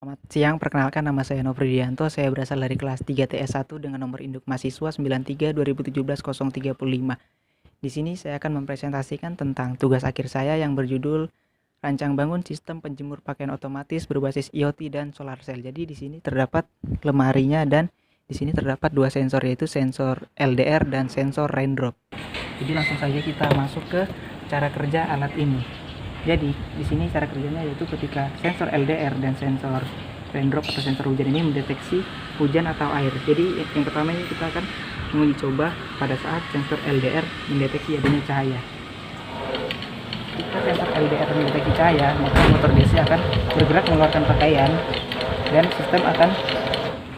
Selamat siang, perkenalkan nama saya Nofridianto. Saya berasal dari kelas 3 TS1 dengan nomor induk mahasiswa 93 2017 035. Di sini saya akan mempresentasikan tentang tugas akhir saya yang berjudul Rancang Bangun Sistem Penjemur Pakaian Otomatis berbasis IoT dan Solar Cell. Jadi di sini terdapat lemarinya dan di sini terdapat dua sensor, yaitu sensor LDR dan sensor raindrop. Jadi langsung saja kita masuk ke cara kerja alat ini. Jadi di sini cara kerjanya yaitu ketika sensor LDR dan sensor raindrop atau sensor hujan ini mendeteksi hujan atau air. Jadi yang pertama ini kita akan menguji coba pada saat sensor LDR mendeteksi adanya cahaya. Jika sensor LDR mendeteksi cahaya, maka motor DC akan bergerak mengeluarkan pakaian dan sistem akan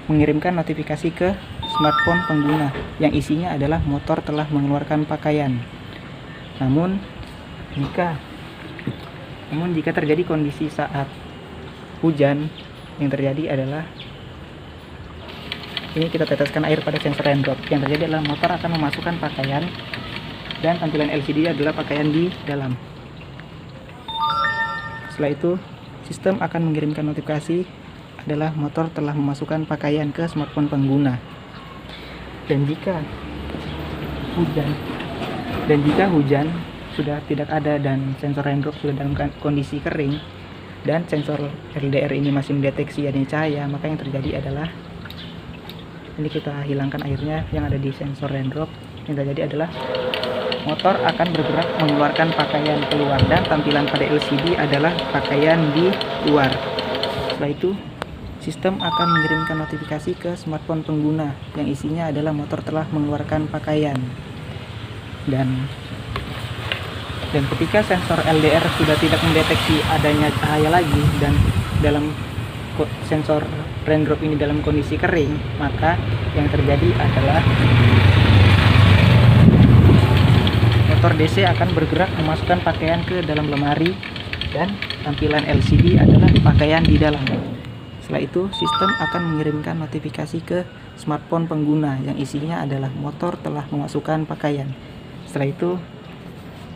mengirimkan notifikasi ke smartphone pengguna yang isinya adalah motor telah mengeluarkan pakaian. Namun jika terjadi kondisi saat hujan, yang terjadi adalah ini kita teteskan air pada sensor raindrop. Yang terjadi adalah motor akan memasukkan pakaian dan tampilan LCD adalah pakaian di dalam. Setelah itu sistem akan mengirimkan notifikasi adalah motor telah memasukkan pakaian ke smartphone pengguna. Dan jika hujan sudah tidak ada dan sensor raindrop sudah dalam kondisi kering dan sensor LDR ini masih mendeteksi adanya cahaya, maka yang terjadi adalah ini kita hilangkan airnya yang ada di sensor raindrop. Yang terjadi adalah motor akan bergerak mengeluarkan pakaian keluar dan tampilan pada LCD adalah pakaian di luar. Setelah itu sistem akan mengirimkan notifikasi ke smartphone pengguna yang isinya adalah motor telah mengeluarkan pakaian. Dan ketika sensor LDR sudah tidak mendeteksi adanya cahaya lagi dan dalam sensor raindrop ini dalam kondisi kering, maka yang terjadi adalah motor DC akan bergerak memasukkan pakaian ke dalam lemari dan tampilan LCD adalah pakaian di dalam. Setelah itu sistem akan mengirimkan notifikasi ke smartphone pengguna yang isinya adalah motor telah memasukkan pakaian. Setelah itu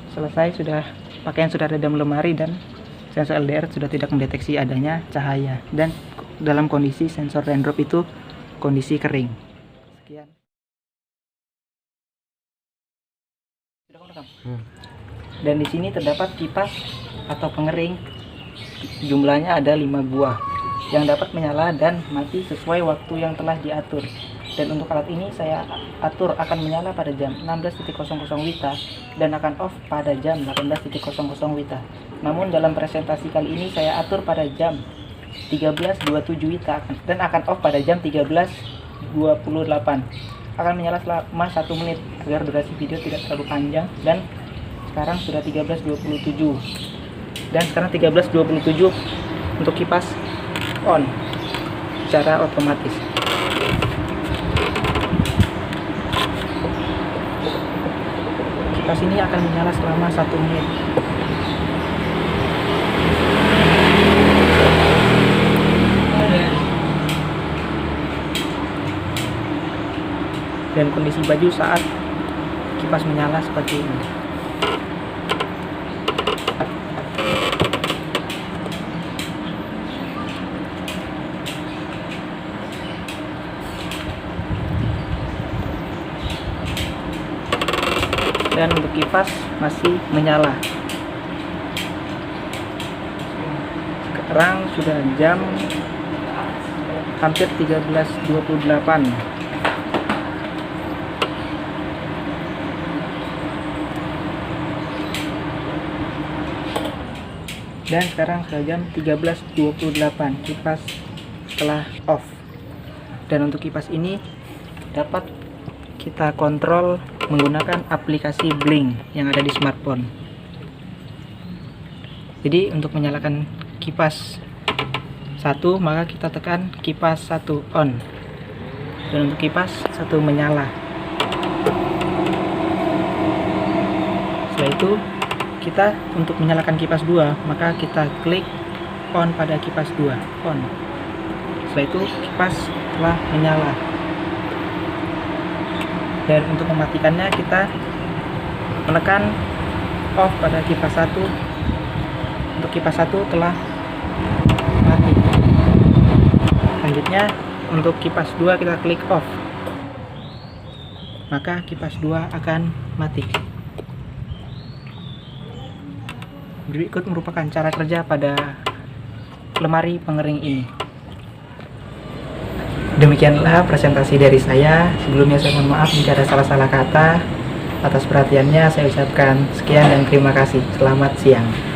selesai, pakaian sudah ada dalam lemari dan sensor LDR sudah tidak mendeteksi adanya cahaya dan dalam kondisi sensor raindrop itu kondisi kering. Sekian. Dan di sini terdapat kipas atau pengering, jumlahnya ada 5 buah yang dapat menyala dan mati sesuai waktu yang telah diatur. Dan untuk alat ini saya atur akan menyala pada jam 16.00 WITA dan akan off pada jam 18.00 WITA. Namun dalam presentasi kali ini saya atur pada jam 13.27 WITA dan akan off pada jam 13.28. Akan menyala selama 1 menit agar durasi video tidak terlalu panjang. Dan sekarang sudah 13.27 dan sekarang 13.27 untuk kipas on secara otomatis. Kipas ini akan menyala selama 1 menit. Dan kondisi baju saat kipas menyala seperti ini. Dan untuk kipas masih menyala. Sekarang sudah jam hampir 13.28. Dan sekarang sudah jam 13.28, kipas telah off. Dan untuk kipas ini dapat kita kontrol menggunakan aplikasi Blink yang ada di smartphone. Jadi untuk menyalakan kipas 1, maka kita tekan kipas 1 on. Dan untuk kipas 1 menyala. Setelah itu kita untuk menyalakan kipas 2, maka kita klik on pada kipas 2, on. Setelah itu kipas telah menyala. Dan untuk mematikannya kita menekan off pada kipas 1. Untuk kipas 1 telah mati. Selanjutnya untuk kipas 2 kita klik off, maka kipas 2 akan mati. Berikut merupakan cara kerja pada lemari pengering ini. Demikianlah presentasi dari saya. Sebelumnya saya mohon maaf jika ada salah-salah kata. Atas perhatiannya saya ucapkan sekian dan terima kasih. Selamat siang.